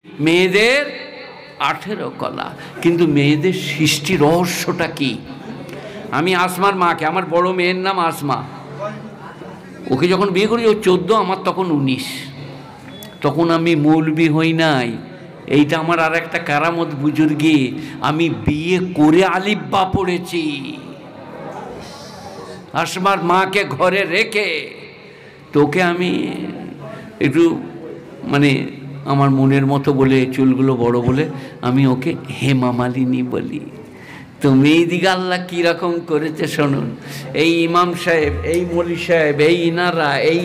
মেয়েদের 18 কলা। কিন্তু মেয়েদের সৃষ্টি রহস্যটা কি? আমি আসমার মাকে, আমার বড় মেয়ের নাম আসমা, ওকে যখন বিয়ে করি ও 14, আমার তখন 19। তখন আমি মৌলবি হই নাই। এইটা আমার আর একটা কারামত বুজুর্গি, আমি বিয়ে করে আলিফ বা পড়েছি। আসমার মাকে ঘরে রেখে তোকে আমি একটু মানে আমার মনের মতো বলে, চুলগুলো বড় বলে আমি ওকে হেমা মালিনী বলি। তো মেয়েদিকে আল্লাহ কীরকম করেছে শুনুন। এই ইমাম সাহেব, এই মলি সাহেব, এই ইনারা, এই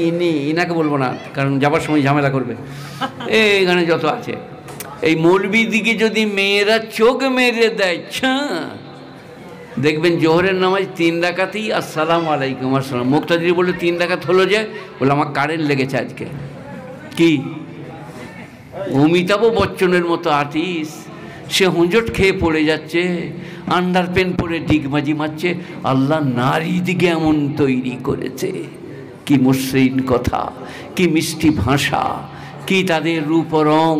ইনাকে বলবো না কারণ যাবার সময় ঝামেলা করবে, এইখানে যত আছে, এই মৌলবি দিকে যদি মেয়েরা চোখ মেরে দেয়, দেখবেন জোহরের নামাজ 3 রাকাতেই আসসালামু আলাইকুম আসসালাম। মুক্তাদির বলে 3 রাকাত হলো যে, বলে আমার কারেন্ট লেগেছে আজকে। কি অমিতাভ বচ্চনের মতো আর্টিস্ট, সে হুঁজট খেয়ে পড়ে যাচ্ছে, আন্ডার প্যান্ট পরে ডিগবাজি মারছে। আল্লাহ নারী দিকে এমন তৈরি করেছে, কি মসৃণ কথা, কি মিষ্টি ভাষা, কি তাদের রূপ রং।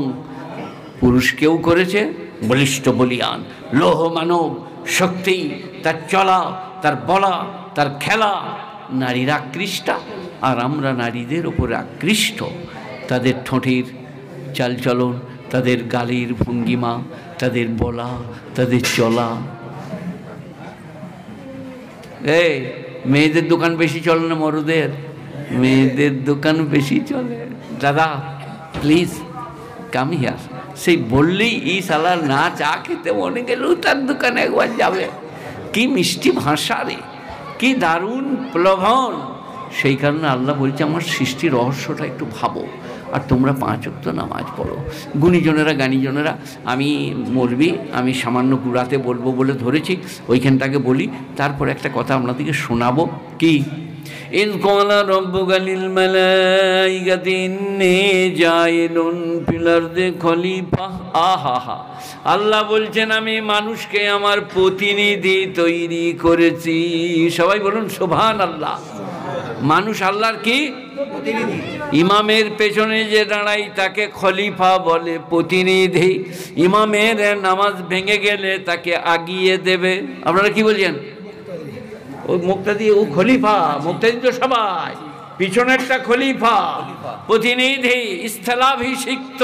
পুরুষকেও করেছে বলিষ্ঠ বলিয়ান, লৌহ মানব শক্তি, তার চলা, তার বলা, তার খেলা। নারীরা আকৃষ্টা, আর আমরা নারীদের ওপরে আকৃষ্ট। তাদের ঠোঁটের চালচলন, তাদের গালের ভঙ্গিমা, তাদের বলা, তাদের চলা। এই মেয়েদের দোকান বেশি চলে না মরদের? মেয়েদের দোকান বেশি চলে। দাদা প্লিজ কাম হিয়ার। সেই বললেই এই সালার না চা খেতে মনে গেলেও তার দোকানে একবার যাবে। কি মিষ্টি ভাষা রে, কি দারুণ প্লবন। সেই কারণে আল্লাহ বলছে আমার সৃষ্টির রহস্যটা একটু ভাবো, আর তোমরা 5 ওয়াক্ত নামাজ পড়ো। গুণীজনেরা জ্ঞানীজনেরা, আমি মৌলবি, আমি সামান্য গুড়াতে বলবো বলে ধরেছি, ওইখানটাকে বলি, তারপর একটা কথা আপনাদেরকে শোনাবো। কি? ইন ক্বালা রাব্বুকা লিল মালাইকাতি ইন্নী জাইলুন ফিল আরদি খলিফা। আহা, আল্লাহ বলছেন আমি মানুষকে আমার প্রতিনিধি তৈরি করেছি। সবাই বলুন সুবহানাল্লাহ। মানুষ আল্লাহর কি প্রতিনিধি। ইমামের পেছনে যে দাঁড়াই তাকে খলিফা বলে, প্রতিনিধি। ইমামের নামাজ ভেঙে গেলে তাকে আগিয়ে দেবে। আপনারা কি বলছেন? ও মুক্তাদি, ও খলিফা। মুক্তাদি তো সবাই, পিছনেরটা খলিফা, প্রতিনিধি, স্থলাভিষিক্ত।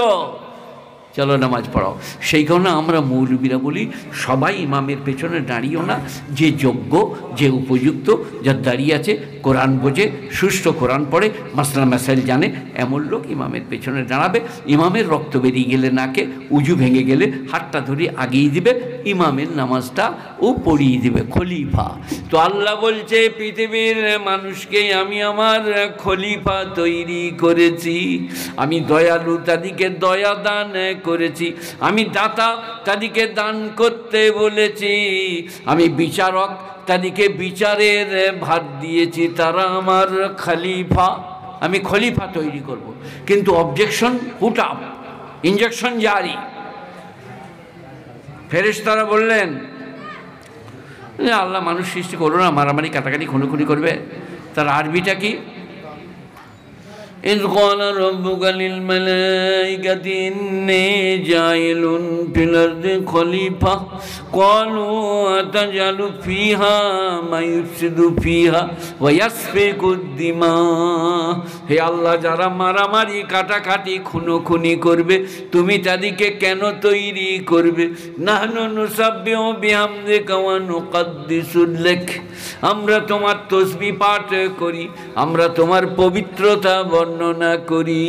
চলো নামাজ পড়াও। সেই কারণে আমরা মৌলবীরা বলি সবাই ইমামের পেছনে দাঁড়িয়েও না। যে যোগ্য, যে উপযুক্ত, যার দাঁড়িয়ে আছে, কোরআন বোঝে, সুষ্ঠু কোরআন পড়ে, মাসলা মাসাইল জানে, এমন লোক ইমামের পেছনে দাঁড়াবে। ইমামের রক্ত বেরিয়ে গেলে নাকে, উজু ভেঙে গেলে হাতটা ধরে আগিয়ে দিবে, ইমামের নামাজটা ও পড়িয়ে দিবে। খলিফা। তো আল্লাহ বলছে পৃথিবীর মানুষকে আমি আমার খলিফা তৈরি করেছি। আমি দয়ালু, তাদেরকে দয়া দান করেছি। আমি দাতা, তাদেরকে দান করতে বলেছি। আমি বিচারক, তাদেরকে বিচারের ভার দিয়েছি। তারা আমার খলিফা। আমি খলিফা তৈরি করব, কিন্তু অবজেকশন পুট আপ, ইনজেকশন জারি। ফেরেশতারা বললেন আল্লাহ মানুষ সৃষ্টি করো না, মারামারি কাটাকাটি খুনোখুনি করবে। তার আরবিটা কি? إذ قال ربك للملائكة إني جاعل في الأرض خليفة قالوا أتجعل فيها ما يفسد فيها ويسفك الدماء। হে আল্লাহ, যারা মারামারি কাটাকাটি খুনোখুনি করবে তুমি তাদেরকে কেন তৈরি করবে? নাহনু নুসাব্বিহু বিহামদিকা ওয়া নুকদ্দিসু লাক। আমরা তোমার তাসবিহ পাঠ করি, আমরা তোমার পবিত্রতা বর্ণনা করি।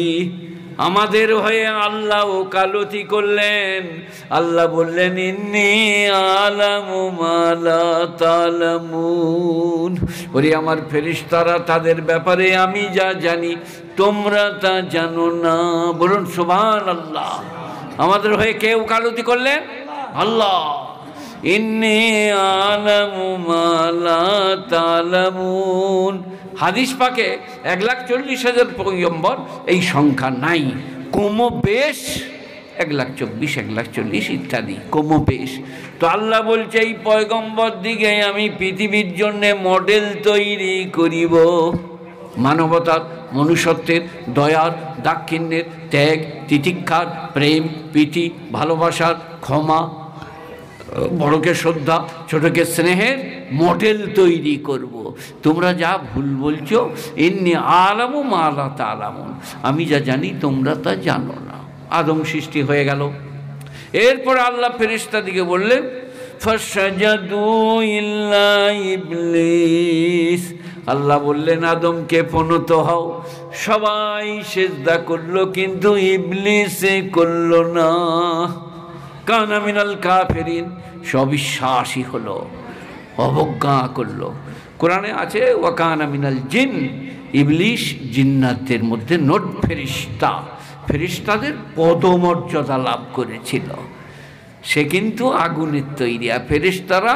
আমাদের হয়ে আল্লাহ ওকালতি করলেন। আল্লাহ বললেন ইন্নী আলামু মা লা তা'লামুন। ওরে আমার ফেরেশতারা, তাদের ব্যাপারে আমি যা জানি তোমরা তা জানো না। বলুন সুবহানাল্লাহ। আমাদের হয়ে কে ওকালতি করলেন? আল্লাহ। ইন্নী আলামু মা লা তা'লামুন। হাদিস পাকে 1,40,000 পয়গম্বর, এই সংখ্যা নাই। কমবেশ 1,24,000, 1,40,000 ইত্যাদি, কমবেশ। তো আল্লাহ বলছে এই পয়গম্বর দিকে আমি পৃথিবীর জন্য মডেল তৈরি করিব। মানবতার মনুষ্যত্বের, দয়ার, দাক্ষিণ্যের, ত্যাগ, তিতিক্ষার, প্রেম, প্রীতি, ভালোবাসার, ক্ষমা, বড়কে শ্রদ্ধা, ছোটকে স্নেহের মডেল তৈরি করব। তোমরা যা ভুল বলছো, ইন্নী আলামু মা লা তা'লামুন, আমি যা জানি তোমরা তা জানো না। আদম সৃষ্টি হয়ে গেল। এরপর আল্লাহ ফেরেশতাদিকে বললেন ফাসজাদু ইল্লা ইবলিস, আল্লাহ বললেন আদমকে পনত হও। সবাই সিজদা করলো, কিন্তু ইবলিসে করলো না। কানা মিনাল কাফিরিন, অবিশ্বাসী হলো, অবজ্ঞা করলো। কোরআনে আছে ওয়া কানা মিনাল জিন, ইবলিস জিন্নাতদের মধ্যে নট ফেরেশতা, ফেরেশতাদের পদমর্যাদা লাভ করেছিল। সে কিন্তু আগুনের তৈরি, আর ফেরেশতারা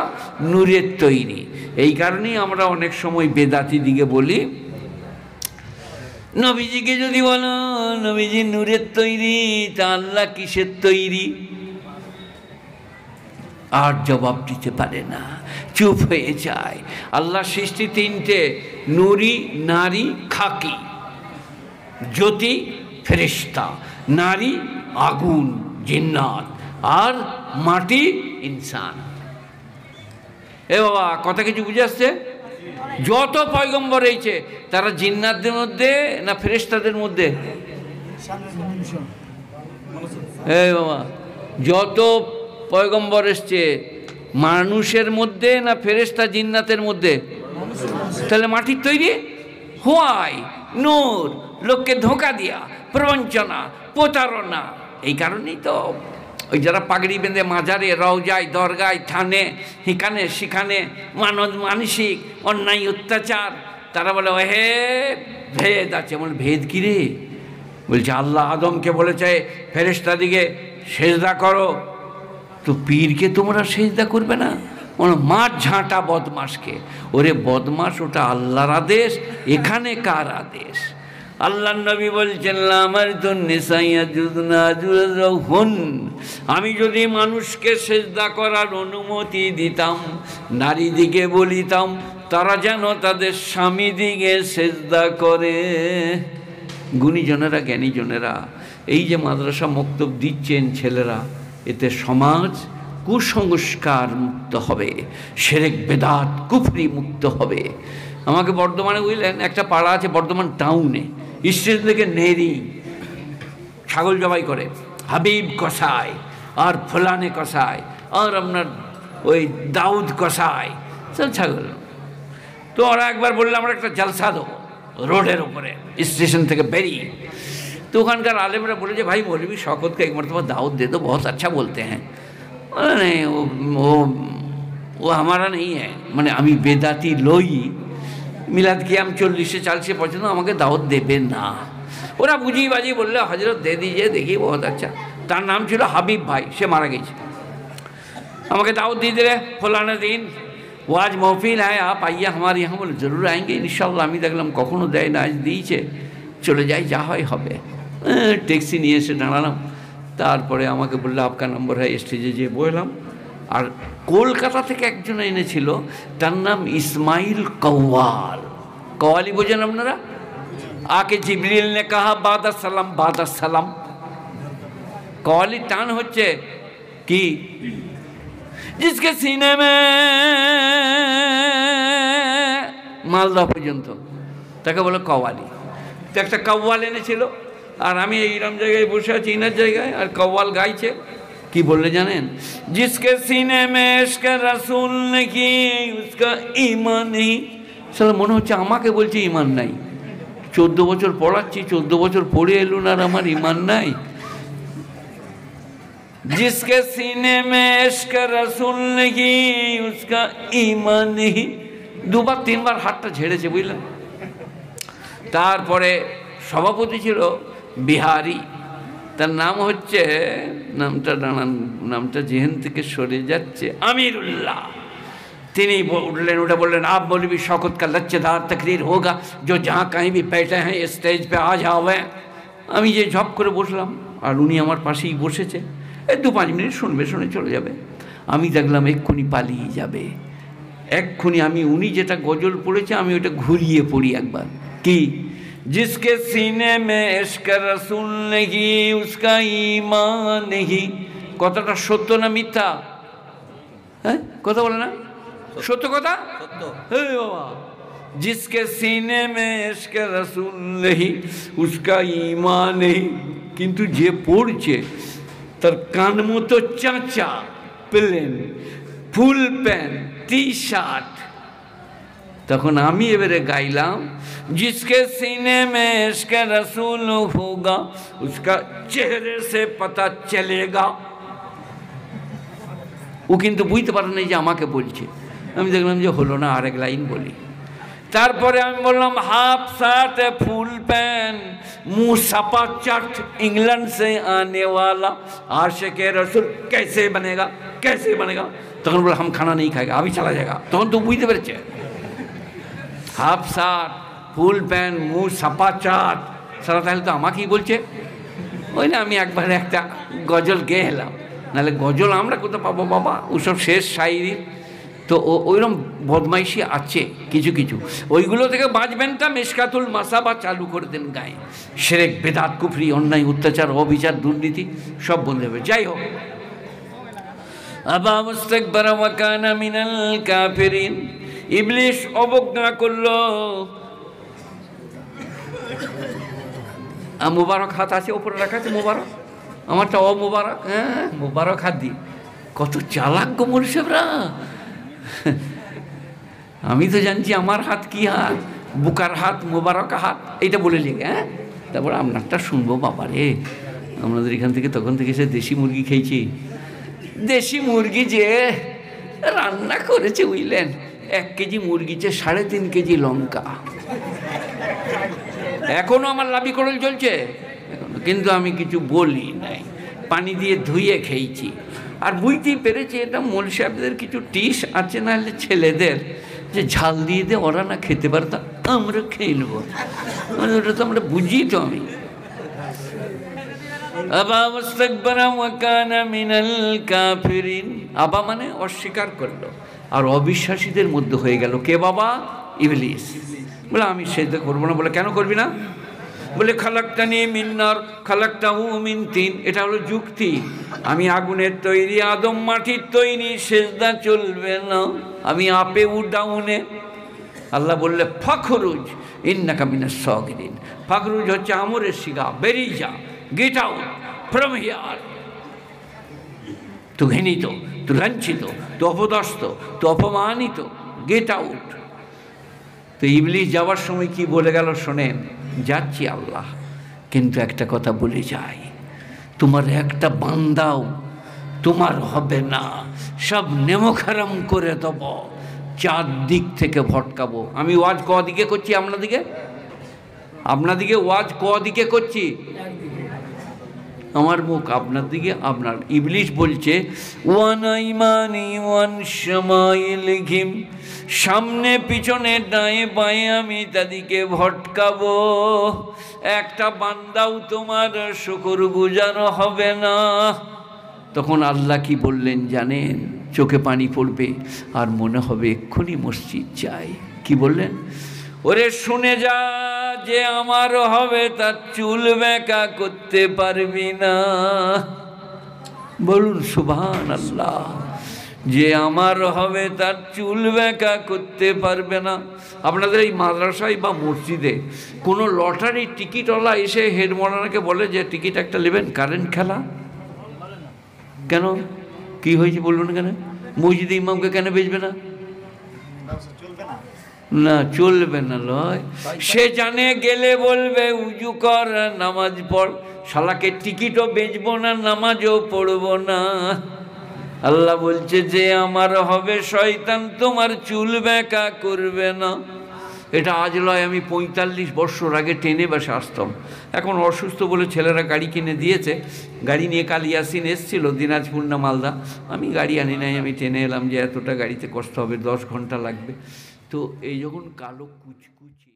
নূরের তৈরি। এই কারণেই আমরা অনেক সময় বেদাতি দিকে বলি, নবীজিকে যদি বলো নবীজি নূরের তৈরি, তা আল্লাহ কিসের তৈরি? আর জবাব দিতে পারে না, চুপ হয়ে যায়। আল্লাহ সৃষ্টি তিনটে, নূরি, নারী, খাকি। জ্যোতি ফেরেশতা, নারী আগুন জিন্নাত, আর মাটি ইনসান। এ বাবা, কথা কিছু বুঝে আসছে? যত পয়গম্বর হয়েছে তারা জিন্নাতদের মধ্যে না ফেরেশতাদের মধ্যে? এ বাবা, যত পয়গম্বর এসছে মানুষের মধ্যে না ফেরেশতা জিন্নাতের মধ্যে? তাহলে মাটির তৈরি হোয়াই নূর, লোককে ধোঁকা দিয়া, প্রবঞ্চনা, প্রতারণা। এই কারণেই তো ওই যারা পাগড়ি বেঁধে মাজারে, রওজায়, দরগায়, থানে, হিকানে সেখানে মানসিক অন্যায় অত্যাচার, তারা বলে হে ভেদ আছে। বলে ভেদ কি রে? বলছে আল্লাহ আদমকে বলেছে ফেরেশতাদিকে সেজদা করো, তো পীরকে তোমরা সেজদা করবে না? মাঠ ঝাঁটা বদমাসকে। ওরে বদমাস, ওটা আল্লাহর আদেশ, এখানে কার আদেশ? আল্লাহ নবী বলছেন আমার তো নেশাইয়াজুন, আমি যদি মানুষকে সেজদা করার অনুমতি দিতাম, নারী দিকে বলিতাম তারা যেন তাদের স্বামী দিকে সেজদা করে। গুণীজনেরা, জ্ঞানীজনেরা, এই যে মাদ্রাসা মক্তব দিচ্ছেন ছেলেরা, এতে সমাজ কুসংস্কার মুক্ত হবে, শিরক বেদাত কুফরি মুক্ত হবে। আমাকে বর্ধমানে বুঝলেন, একটা পাড়া আছে বর্ধমান টাউনে, স্টেশন থেকে নেরি ছাগল জবাই করে, হাবিব কসাই আর ফলানে কসাই আর আপনার ওই দাউদ কসাই, সব ছাগল। তো ওরা একবার বললে আমরা একটা জলসা দেবো রোডের উপরে স্টেশন থেকে বেরিয়ে। तो ওখানকার আলেমরা বলেছে ভাই মৌলवी शौकत को एक मरतबा दावत दे दो, बहुत अच्छा बोलते हैं। नहीं वो हमारा नहीं है, মানে আমি বেদাতি লই, মিলাদ কিয়াম 40-40 পর্যন্ত আমাকে দাওয়াত দেবে না। ওরা বুঝিয়ে বাজিয়ে বললে হজরত দে দিজিয়ে, দেখি বহুত আচ্ছা। তার নাম ছিল হাবিব ভাই, সে মারা গেছে। আমাকে দাওয়াত দিয়ে দিলে ফলানা দিন वो आज महफिल है, आप आइए हमारे यहाँ। बोले जरूर आएंगे इंशाल्लाह। আমি দেখলাম কখনো দেয় না, আজ দিয়েছে, চলে যাই, যা হয় হবে। ট্যাক্সি নিয়ে এসে দাঁড়ালাম, তারপরে আমাকে বললো आपका नंबर है, স্টেজে যেয়ে বললাম। আর কলকাতা থেকে একজন এনেছিল, তার নাম ইসমাইল কওয়াল। কওয়ালি বোঝেন আপনারা? आके जिब्रील ने कहा बाद सलाम, बाद सलाम। कवाली टान होच्छे कि जिसके सीने में मालदा पर्यन्त ताके बोले कवाली। तो एक कव्वाल এনেছিল, আর আমি এইরকম জায়গায় বসে আছি ইনার জায়গায়, আর কव्वाल গাইছে। কি বললে জানেন? जिसके सीने में इश्क रसूल नहीं उसका ईमान नहीं। সালা মনে হচ্ছে আমাকে বলছে ঈমান নাই। 14 বছর পড়াচ্ছি, 14 বছর পড়ে এলুন আর আমার ঈমান নাই। जिसके सीने में इश्क रसूल नहीं उसका ईमान नहीं। দুবার তিনবার হাতটা ঝেড়েছে, বুঝলেন? তারপরে সভাপতি ছিল বিহারি, তার নাম হচ্ছে, নামটা দাঁড়ান, নামটা জেহেন থেকে সরে যাচ্ছে, আমিরুল্লাহ। তিনি उठलें, उठे बोलें आप मौलवी शौकत का लच्चेदार तकरीर होगा, जो जहाँ कहीं भी बैठे हैं स्टेज पे आ जाओ। আমি যে ঝপ করে বসলাম, আর উনি আমার পাশেই বসেছে। এই 2-5 মিনিট শুনবে, শুনে চলে যাবে। আমি দেখলাম এক্ষুনি পালিয়ে যাবে, এক্ষুনি। আমি উনি যেটা গজল পড়েছে আমি ওটা ঘুরিয়ে পড়ি একবার। কি जिसके सीने में इश्क रसूल नहीं उसका ईमान नहीं। কথাটা সত্য না মিথ্যা? হ্যাঁ, কথা বলে না? সত্য কথা। হে বাবা, जिसके सीने में इश्क रसूल नहीं उसका ईमान नहीं। কিন্তু যে পড়ছে তার কান মতো চাচা, plain, full pant, T shirt. তখন আমি এবারে গাইলাম, जिसके सीने में इश्क रसूल होगा उसका चेहरे से पता चलेगा। ও কিন্তু বুঝতে পারে না যে আমাকে বলছে। আমি দেখলাম যে হলো না, আরেক লাইন বলি। তারপরে আমি বললাম, हाफ शर्ट फुल पैंट मुंह सपा चट इंग्लैंड से आने वाला आशिक रसूल कैसे बनेगा, कैसे बनेगा। তখন বলে हम खाना नहीं खाएगा, अभी चला जाएगा। তখন তো বুঝতে পেরেছে, হাফ শার্ট ফুল প্যান্ট মুখ সাপা চাট, সারা তাহলে তো আমাকেই বলছে। ওই না, আমি একবার একটা গজল গেয়ে এলাম, নাহলে গজল আমরা কোথাও পাবো বাবা, ওসব শেষ শায়রি। তো ওইরকম বদমাইশি আছে কিছু কিছু, ওইগুলো থেকে বাঁচবেন। তা মিশকাতুল মাসাবা চালু করে দেন গায়ে, শিরক বেদাত কুফরি অন্যায় অত্যাচার অবিচার দুর্নীতি সব বন্ধ হবে। যাই হোক, আবা মুস্তাকবারা ওয়া কানা মিনাল কাফিরিন, ইবলিস অবজ্ঞা করলো। মুবারক হাত আছে ওপরে রাখা আছে, মুবারক, আমারটা অমুবারক। হ্যাঁ, মুবারক হাত দি। কত চালাক গো মুর্শিদরা। আমি তো জানছি আমার হাত কি হাত, বুকার হাত, মুবারক হাত, এইটা বলে লিখে। হ্যাঁ, তারপর আপনারটা শুনবো। বাবা রে, আপনাদের এখান থেকে তখন থেকে সে দেশি মুরগি খেয়েছি। দেশি মুরগি যে রান্না করেছে বুঝলেন, 1 কেজি মুরগিতে 3.5 কেজি লঙ্কা। এখনো আমার লাভি করল চলছে এখনো, কিন্তু আমি কিছু বলি নাই, পানি দিয়ে ধুয়ে খেয়েছি। আর বুঝতেই পেরেছি এটা মোল সাহেবদের কিছু টিস আছে, না হলে ছেলেদের, যে ঝাল দিয়ে দে, ওরা না খেতে পারে তা আমরা খেয়ে নেবো। মানে ওটা তো আমরা বুঝি। তো আমি আবা মুস্তাকবারা ওয়া কানা মিনাল কাফিরিন, আবা মানে অস্বীকার করলো, আর অবিশ্বাসীদের মধ্যে হয়ে গেল। কে বাবা? ইবলিস। বলে আমি সেজদা করবো না। বলে কেন করবি না? বলে খালাকতানি মিন নার খালাকতাহু মিন তিন। এটা হলো যুক্তি। আমি আগুনের তৈরি, আদম মাটির তৈরি, সেজদা চলবে না, আমি আপে ডাউনে। আল্লাহ বললে ফাখরুজ ইন্নাকা মিনাস সাগিরিন। ফাখরুজ হচ্ছে আমরের শিখা, বেরিয়ে যা, গেট আউট ফ্রম হিয়ার। তু ঘৃণিত, তু লাঞ্ছিত, তু অপদস্থ, তু অপমানিত, গেট আউট। তো ইবলিস যাওয়ার সময় কি বলে গেল শোনেন, যাচ্ছি আল্লাহ, কিন্তু একটা কথা বলে যাই, তোমার একটা বান্দাও তোমার হবে না, সব নেমখারাম করে দেব, 4 দিক থেকে ভটকাবো। আমি ওয়াজ কদিকে করছি? আপনাদিকে ওয়াজ কদিকে করছি? আমার মুখ আপনার দিকে, আপনার। ইবলিস বলছে ওয়ান আইমানি ওয়ান শামাইলিহিম, সামনে পিছনে ডায়ে বাঁয়ে আমি তাদেরকে ভটকাবো, একটা বান্দাও তোমার শুকরগুজার হবে না। তখন আল্লাহ কি বললেন জানেন? চোখে পানি পড়বে আর মনে হবে এক্ষুনি মসজিদ যাই। কি বললেন? ওরে শুনে যা, যে আমার হবে তার চুল বেঁকা করতে পারবি না। বলুন সুবহানাল্লাহ। যে আমার হবে তার চুল বেঁকা করতে পারবে না। আপনাদের এই মাদ্রাসায় বা মসজিদে কোনো লটারি টিকিটওয়ালা এসে হেড মৌলানাকে বলে যে টিকিট একটা নেবেন, কারেন্ট খেলা? কেন, কি হয়েছে বলুন? কেন মসজিদে ইমামকে কেন বেচবে না? না, চলবে না লয়। সে জানে গেলে বলবে উজু কর, নামাজ পড়, শালাকে টিকিটও বেচবো না, নামাজও পড়বো না। আল্লাহ বলছে যে আমার হবে শয়তান তোমার চুল বেঁকা করবে না। এটা আজ লয়, আমি 45 বছর আগে ট্রেনে বসে আসতাম। এখন অসুস্থ বলে ছেলেরা গাড়ি কিনে দিয়েছে, গাড়ি নিয়ে কাল ইয়াসিন এসছিল দিনাজপুর না মালদা। আমি গাড়ি আনি নাই, আমি ট্রেনে এলাম যে এতটা গাড়িতে কষ্ট হবে, 10 ঘন্টা লাগবে। তো এই যখন কালো কুচকুচি